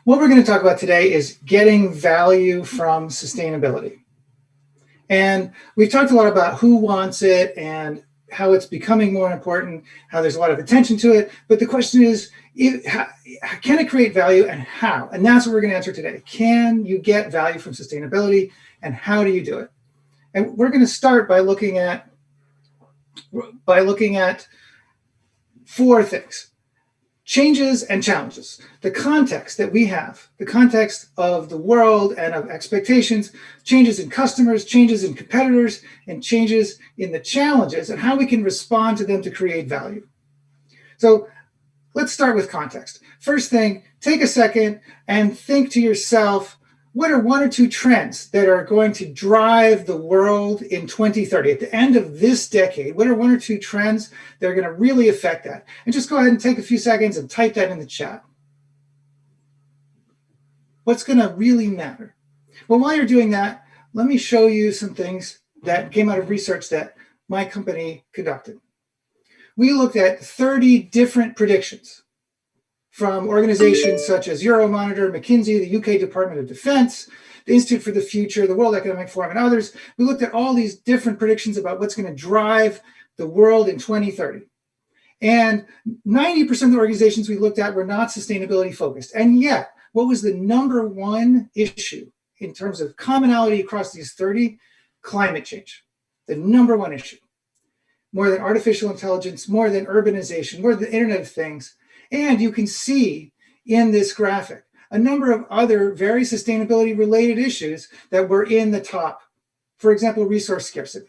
What we're going to talk about today is getting value from sustainability. And we've talked a lot about who wants it and how it's becoming more important, how there's a lot of attention to it. But the question is, can it create value and how? And that's what we're going to answer today. Can you get value from sustainability and how do you do it? And we're going to start by looking at four things: changes and challenges, the context that we have, the context of the world and of expectations, changes in customers, changes in competitors, and changes in the challenges and how we can respond to them to create value. So let's start with context. First thing, take a second and think to yourself, what are one or two trends that are going to drive the world in 2030? At the end of this decade, what are one or two trends that are going to really affect that? And just go ahead and take a few seconds and type that in the chat. What's going to really matter? Well, while you're doing that, let me show you some things that came out of research that my company conducted. We looked at 30 different predictions from organizations such as Euromonitor, McKinsey, the UK Department of Defense, the Institute for the Future, the World Economic Forum, and others. We looked at all these different predictions about what's going to drive the world in 2030. And 90% of the organizations we looked at were not sustainability focused. And yet, what was the number one issue in terms of commonality across these 30? Climate change, the number one issue. More than artificial intelligence, more than urbanization, more than the Internet of Things. And you can see in this graphic a number of other very sustainability related issues that were in the top. For example, resource scarcity.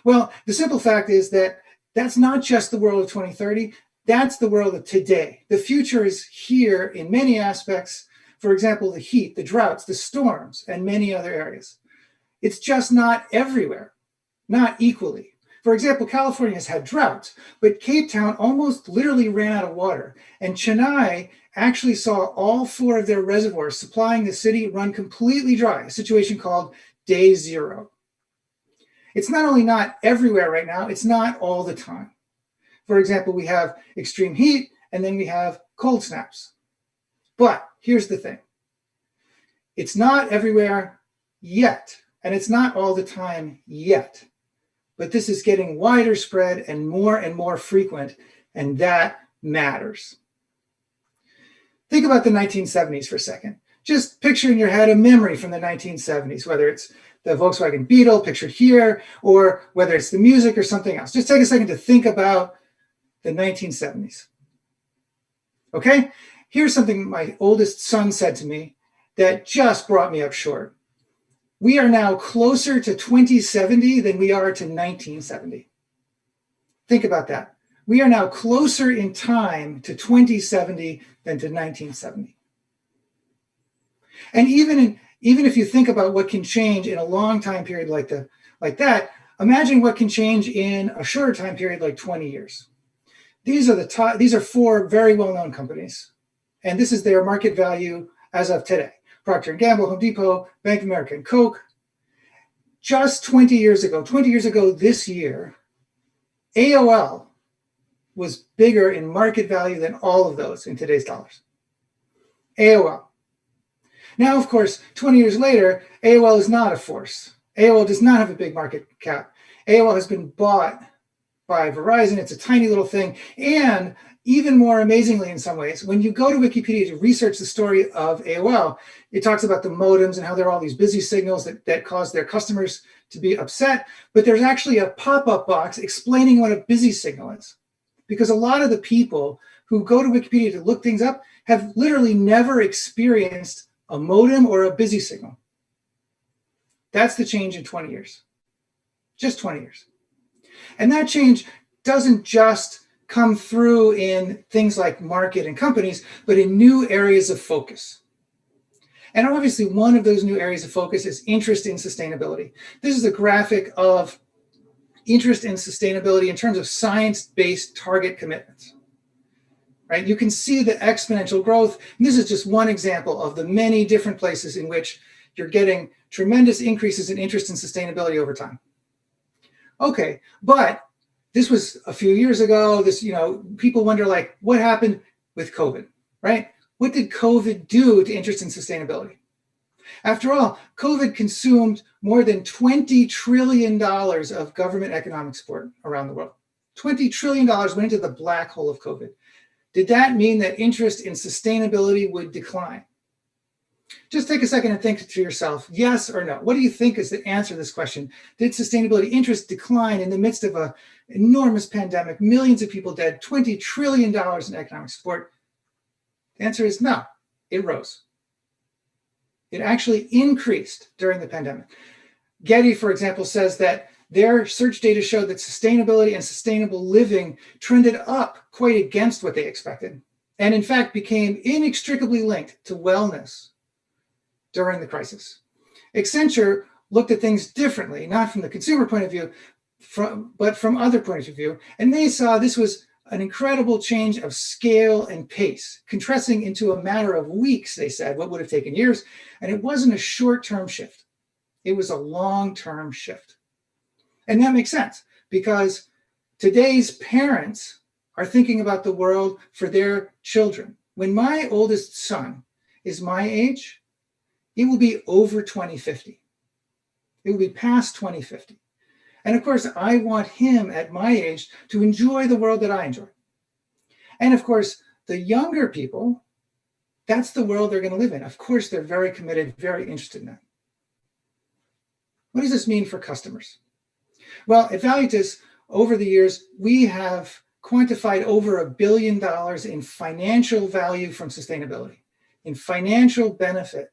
Well, the simple fact is that that's not just the world of 2030, that's the world of today. The future is here in many aspects. For example, the heat, the droughts, the storms, and many other areas. It's just not everywhere, not equally. For example, California has had droughts, but Cape Town almost literally ran out of water. And Chennai actually saw all four of their reservoirs supplying the city run completely dry, a situation called day zero. It's not only not everywhere right now, it's not all the time. For example, we have extreme heat and then we have cold snaps. But here's the thing. It's not everywhere yet, and it's not all the time yet. But this is getting wider spread and more frequent, and that matters. Think about the 1970s for a second. Just picture in your head a memory from the 1970s, whether it's the Volkswagen Beetle pictured here, or whether it's the music or something else. Just take a second to think about the 1970s. Okay? Here's something my oldest son said to me that just brought me up short. We are now closer to 2070 than we are to 1970. Think about that. We are now closer in time to 2070 than to 1970. And even if you think about what can change in a long time period like that, imagine what can change in a shorter time period like 20 years. These are four very well-known companies, and this is their market value as of today. Procter & Gamble, Home Depot, Bank of America, and Coke. Just 20 years ago this year, AOL was bigger in market value than all of those in today's dollars. AOL. Now, of course, 20 years later, AOL is not a force. AOL does not have a big market cap. AOL has been bought by Verizon. It's a tiny little thing. And even more amazingly in some ways, when you go to Wikipedia to research the story of AOL, it talks about the modems and how there are all these busy signals that cause their customers to be upset. But there's actually a pop-up box explaining what a busy signal is. Because a lot of the people who go to Wikipedia to look things up have literally never experienced a modem or a busy signal. That's the change in 20 years. Just 20 years. And that change doesn't just come through in things like market and companies, but in new areas of focus. And obviously, one of those new areas of focus is interest in sustainability. This is a graphic of interest in sustainability in terms of science-based target commitments. Right? You can see the exponential growth. And this is just one example of the many different places in which you're getting tremendous increases in interest in sustainability over time. Okay, but this was a few years ago. People wonder, like, what happened with COVID, right? What did COVID do to interest in sustainability? After all, COVID consumed more than $20 trillion of government economic support around the world. $20 trillion went into the black hole of COVID. Did that mean that interest in sustainability would decline? Just take a second and think to yourself, yes or no. What do you think is the answer to this question? Did sustainability interest decline in the midst of an enormous pandemic, millions of people dead, $20 trillion in economic support? The answer is no, it rose. It actually increased during the pandemic. Getty, for example, says that their search data showed that sustainability and sustainable living trended up quite against what they expected, and in fact became inextricably linked to wellness during the crisis. Accenture looked at things differently, not from the consumer point of view, but from other points of view, and they saw this was an incredible change of scale and pace, compressing into a matter of weeks, they said, what would have taken years. And it wasn't a short-term shift. It was a long-term shift. And that makes sense because today's parents are thinking about the world for their children. When my oldest son is my age, it will be over 2050. It will be past 2050. And of course, I want him at my age to enjoy the world that I enjoy. And of course, the younger people, that's the world they're going to live in. Of course, they're very committed, very interested in that. What does this mean for customers? Well, at Valuetus, over the years, we have quantified over $1 billion in financial value from sustainability, in financial benefit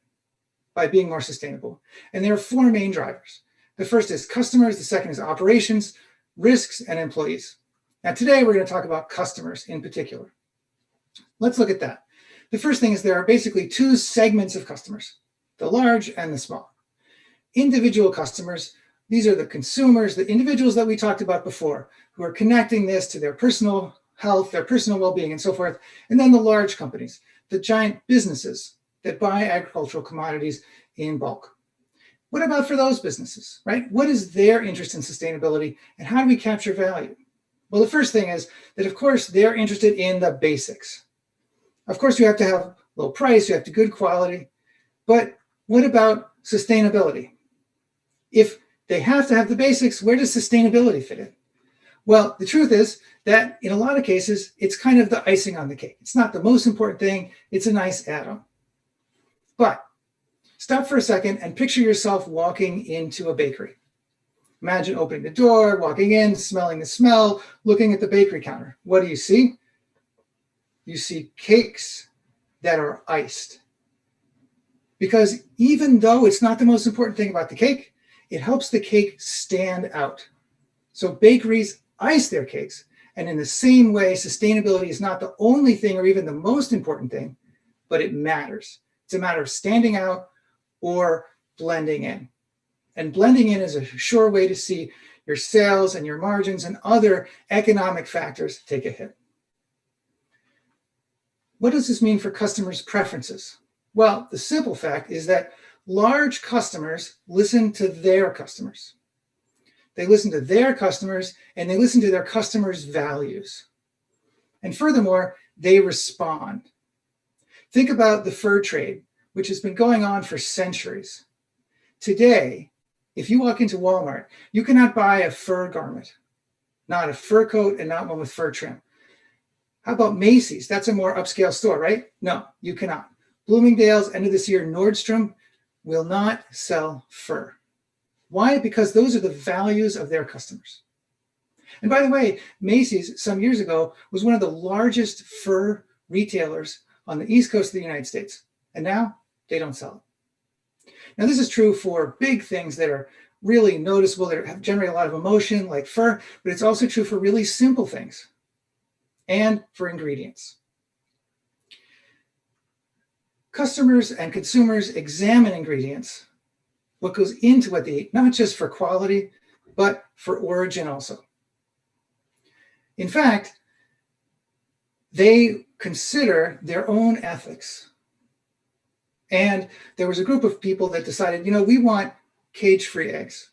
by being more sustainable. And there are four main drivers. The first is customers, the second is operations, risks, and employees. Now today we're going to talk about customers in particular. Let's look at that. The first thing is there are basically two segments of customers, the large and the small. Individual customers, these are the consumers, the individuals that we talked about before, who are connecting this to their personal health, their personal well-being, and so forth. And then the large companies, the giant businesses that buy agricultural commodities in bulk. What about for those businesses, right? What is their interest in sustainability and how do we capture value? Well, the first thing is that, of course, they're interested in the basics. Of course, you have to have low price, you have to good quality, but what about sustainability? If they have to have the basics, where does sustainability fit in? Well, the truth is that in a lot of cases, it's kind of the icing on the cake. It's not the most important thing, it's a nice add-on. But stop for a second and picture yourself walking into a bakery. Imagine opening the door, walking in, smelling the smell, looking at the bakery counter. What do you see? You see cakes that are iced. Because even though it's not the most important thing about the cake, it helps the cake stand out. So bakeries ice their cakes. And in the same way, sustainability is not the only thing or even the most important thing, but it matters. It's a matter of standing out or blending in. And blending in is a sure way to see your sales and your margins and other economic factors take a hit. What does this mean for customers' preferences? Well, the simple fact is that large customers listen to their customers. They listen to their customers and they listen to their customers' values. And furthermore, they respond. Think about the fur trade, which has been going on for centuries. Today, if you walk into Walmart, you cannot buy a fur garment, not a fur coat and not one with fur trim. How about Macy's? That's a more upscale store, right? No, you cannot. Bloomingdale's, end of this year, Nordstrom will not sell fur. Why? Because those are the values of their customers. And by the way, Macy's some years ago was one of the largest fur retailers on the East Coast of the United States. And now they don't sell it. Now, this is true for big things that are really noticeable, that generate a lot of emotion, like fur, but it's also true for really simple things and for ingredients. Customers and consumers examine ingredients, what goes into what they eat, not just for quality, but for origin also. In fact, they consider their own ethics. And there was a group of people that decided, we want cage-free eggs.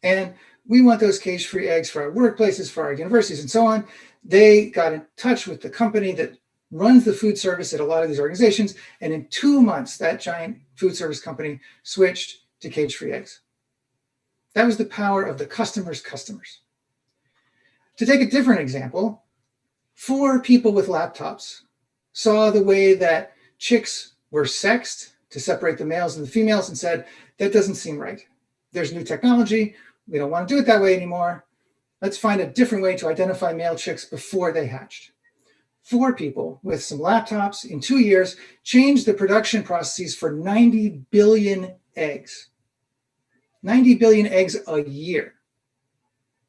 And we want those cage-free eggs for our workplaces, for our universities, and so on. They got in touch with the company that runs the food service at a lot of these organizations. And in 2 months, that giant food service company switched to cage-free eggs. That was the power of the customer's customers. To take a different example, 4 people with laptops saw the way that chicks were sexed to separate the males and the females and said, that doesn't seem right. There's new technology. We don't want to do it that way anymore. Let's find a different way to identify male chicks before they hatched. 4 people with some laptops in 2 years changed the production processes for 90 billion eggs. 90 billion eggs a year.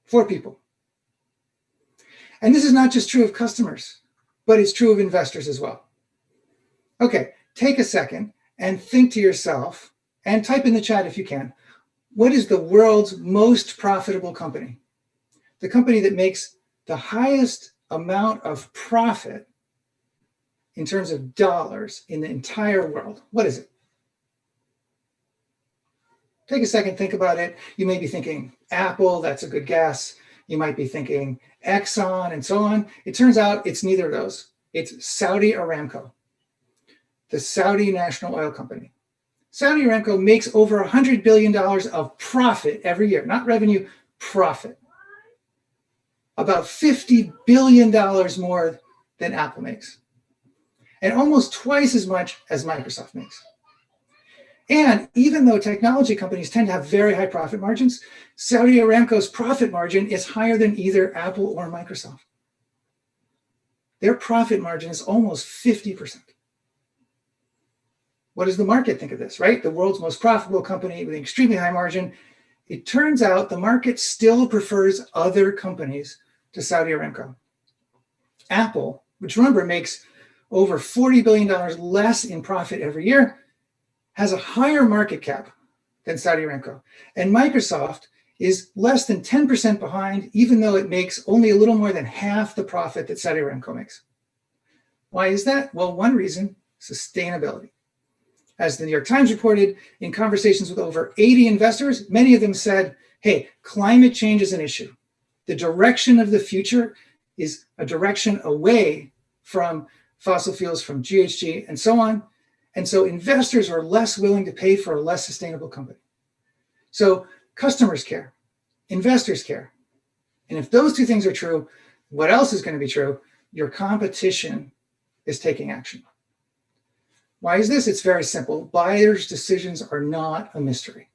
4 people. And this is not just true of customers, but it's true of investors as well. Okay, take a second and think to yourself, and type in the chat if you can, what is the world's most profitable company? The company that makes the highest amount of profit in terms of dollars in the entire world. What is it? Take a second, think about it. You may be thinking Apple, that's a good guess. You might be thinking Exxon and so on. It turns out it's neither of those. It's Saudi Aramco, the Saudi national oil company. Saudi Aramco makes over $100 billion of profit every year, not revenue, profit. About $50 billion more than Apple makes, and almost twice as much as Microsoft makes. And even though technology companies tend to have very high profit margins, Saudi Aramco's profit margin is higher than either Apple or Microsoft. Their profit margin is almost 50%. What does the market think of this, right? The world's most profitable company with an extremely high margin. It turns out the market still prefers other companies to Saudi Aramco. Apple, which remember makes over $40 billion less in profit every year, has a higher market cap than Saudi Aramco. And Microsoft is less than 10% behind, even though it makes only a little more than half the profit that Saudi Aramco makes. Why is that? Well, one reason, sustainability. As the New York Times reported, in conversations with over 80 investors, many of them said, hey, climate change is an issue. The direction of the future is a direction away from fossil fuels, from GHG, and so on. And so investors are less willing to pay for a less sustainable company. So customers care, investors care. And if those two things are true, what else is going to be true? Your competition is taking action. Why is this? It's very simple. Buyers' decisions are not a mystery.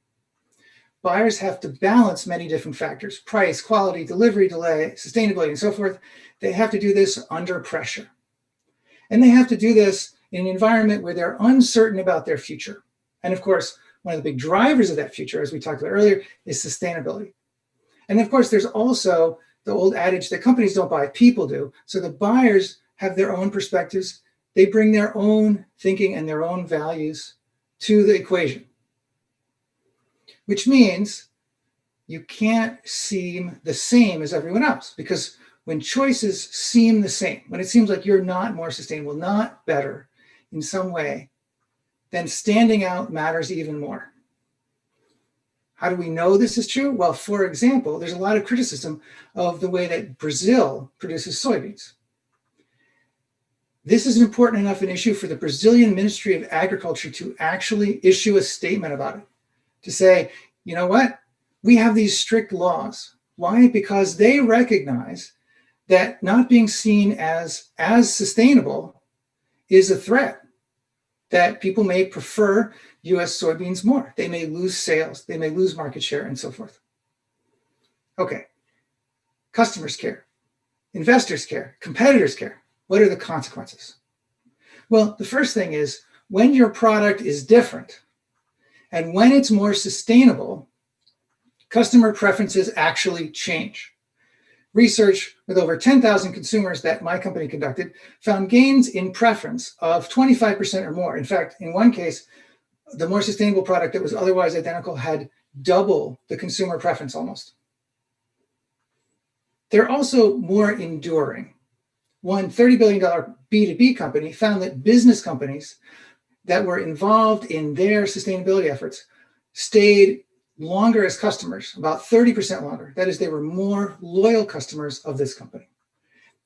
Buyers have to balance many different factors: price, quality, delivery delay, sustainability, and so forth. They have to do this under pressure. And they have to do this in an environment where they're uncertain about their future. And of course, one of the big drivers of that future, as we talked about earlier, is sustainability. And of course, there's also the old adage that companies don't buy, people do. So the buyers have their own perspectives. They bring their own thinking and their own values to the equation, which means you can't seem the same as everyone else, because when choices seem the same, when it seems like you're not more sustainable, not better in some way, then standing out matters even more. How do we know this is true? Well, for example, there's a lot of criticism of the way that Brazil produces soybeans. This is an important enough an issue for the Brazilian Ministry of Agriculture to actually issue a statement about it, to say, you know what? We have these strict laws. Why? Because they recognize that not being seen as sustainable is a threat, that people may prefer US soybeans more. They may lose sales, they may lose market share, and so forth. Okay, customers care, investors care, competitors care. What are the consequences? Well, the first thing is when your product is different and when it's more sustainable, customer preferences actually change. Research with over 10,000 consumers that my company conducted found gains in preference of 25% or more. In fact, in one case, the more sustainable product that was otherwise identical had double the consumer preference almost. They're also more enduring. One $30 billion B2B company found that business companies that were involved in their sustainability efforts stayed longer as customers, about 30% longer. That is, they were more loyal customers of this company.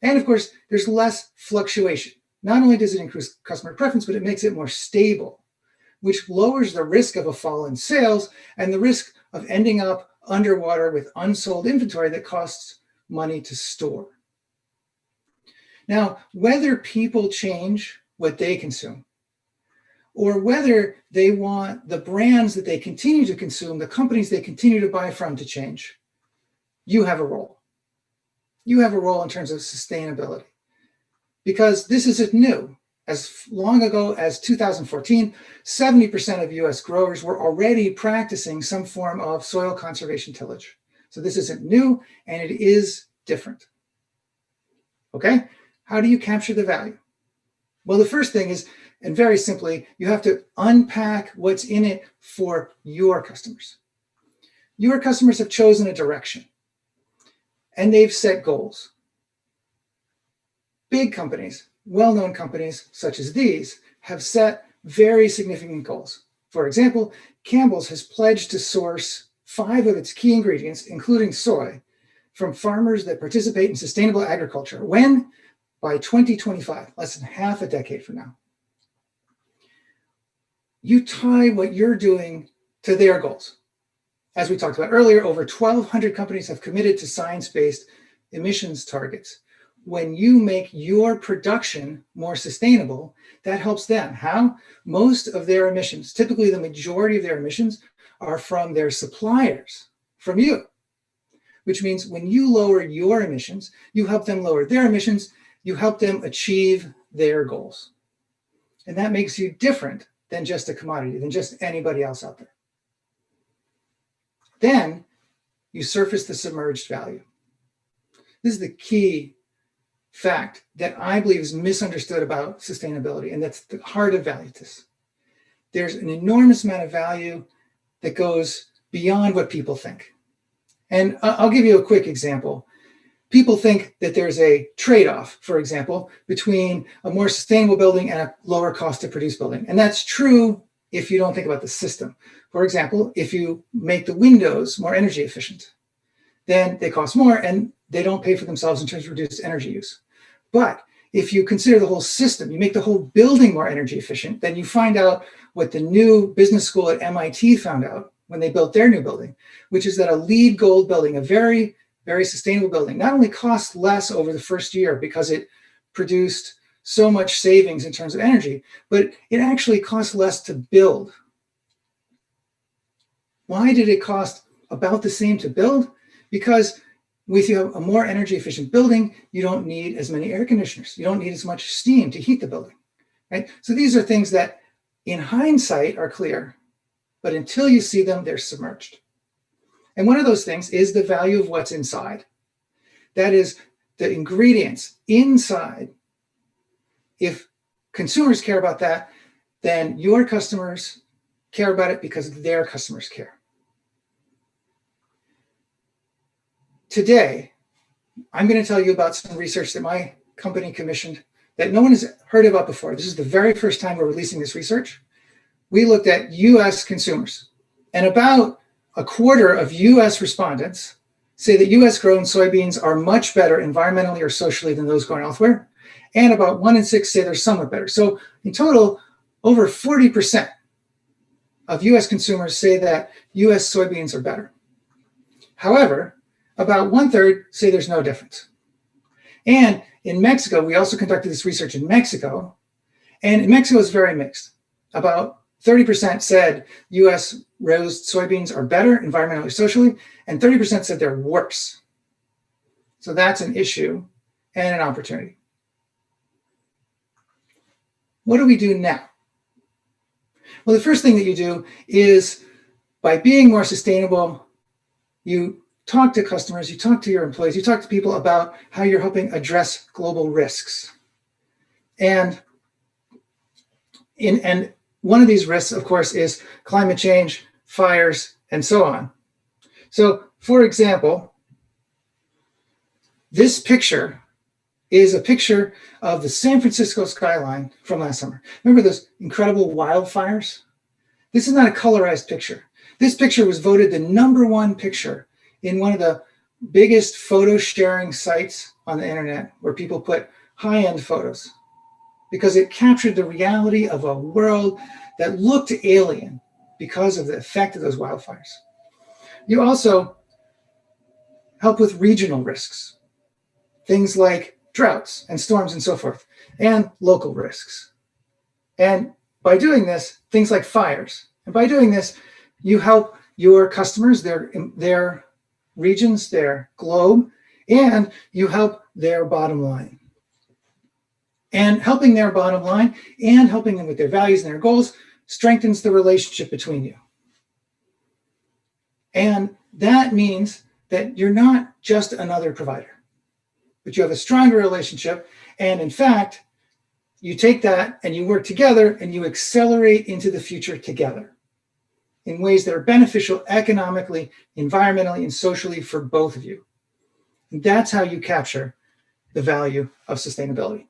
And of course, there's less fluctuation. not only does it increase customer preference, but it makes it more stable, which lowers the risk of a fall in sales and the risk of ending up underwater with unsold inventory that costs money to store. Now, whether people change what they consume, or whether they want the brands that they continue to consume, the companies they continue to buy from to change, you have a role. You have a role in terms of sustainability, because this isn't new. As long ago as 2014, 70% of US growers were already practicing some form of soil conservation tillage. So this isn't new, and it is different. Okay, how do you capture the value? Well, the first thing is, and very simply, you have to unpack what's in it for your customers. Your customers have chosen a direction, and they've set goals. Big companies, well-known companies such as these, have set very significant goals. For example, Campbell's has pledged to source 5 of its key ingredients, including soy, from farmers that participate in sustainable agriculture. When? By 2025, less than half a decade from now. You tie what you're doing to their goals. As we talked about earlier, over 1,200 companies have committed to science-based emissions targets. When you make your production more sustainable, that helps them. How? Most of their emissions, typically the majority of their emissions, are from their suppliers, from you. Which means when you lower your emissions, you help them lower their emissions, you help them achieve their goals. And that makes you different than just a commodity, than just anybody else out there. Then you surface the submerged value. This is the key fact that I believe is misunderstood about sustainability, and that's the heart of Valuetis. There's an enormous amount of value that goes beyond what people think. And I'll give you a quick example. People think that there's a trade-off, for example, between a more sustainable building and a lower cost to produce building. And that's true if you don't think about the system. For example, if you make the windows more energy efficient, then they cost more and they don't pay for themselves in terms of reduced energy use. But if you consider the whole system, you make the whole building more energy efficient, then you find out what the new business school at MIT found out when they built their new building, which is that a LEED Gold building, a very, very sustainable building, not only costs less over the first year because it produced so much savings in terms of energy, but it actually costs less to build. Why did it cost about the same to build? Because if you have a more energy efficient building, you don't need as many air conditioners. You don't need as much steam to heat the building, right? So these are things that in hindsight are clear, but until you see them, they're submerged. And one of those things is the value of what's inside. That is the ingredients inside. If consumers care about that, then your customers care about it because their customers care. Today, I'm going to tell you about some research that my company commissioned that no one has heard about before. This is the very first time we're releasing this research. We looked at US consumers, and about a quarter of US respondents say that US grown soybeans are much better environmentally or socially than those grown elsewhere. And about 1 in 6 say they're somewhat better. So in total, over 40% of US consumers say that US soybeans are better. However, about 1/3 say there's no difference. And in Mexico, we also conducted this research in Mexico, and in Mexico it's very mixed. About 30% said US raised soybeans are better environmentally, socially, and 30% said they're worse. So that's an issue and an opportunity. What do we do now? Well, the first thing that you do is, by being more sustainable, you talk to customers, you talk to your employees, you talk to people about how you're helping address global risks. And one of these risks, of course, is climate change, fires, and so on. So, for example, this picture is a picture of the San Francisco skyline from last summer. Remember those incredible wildfires? This is not a colorized picture. This picture was voted the #1 picture in one of the biggest photo sharing sites on the internet, where people put high-end photos, because it captured the reality of a world that looked alien because of the effect of those wildfires. You also help with regional risks, things like droughts and storms and so forth, and local risks. And by doing this, things like fires. And by doing this, you help your customers, their regions, their globe, and you help their bottom line. And helping their bottom line and helping them with their values and their goals strengthens the relationship between you. And that means that you're not just another provider, but you have a stronger relationship. And in fact, you take that and you work together and you accelerate into the future together in ways that are beneficial economically, environmentally, and socially for both of you. And that's how you capture the value of sustainability.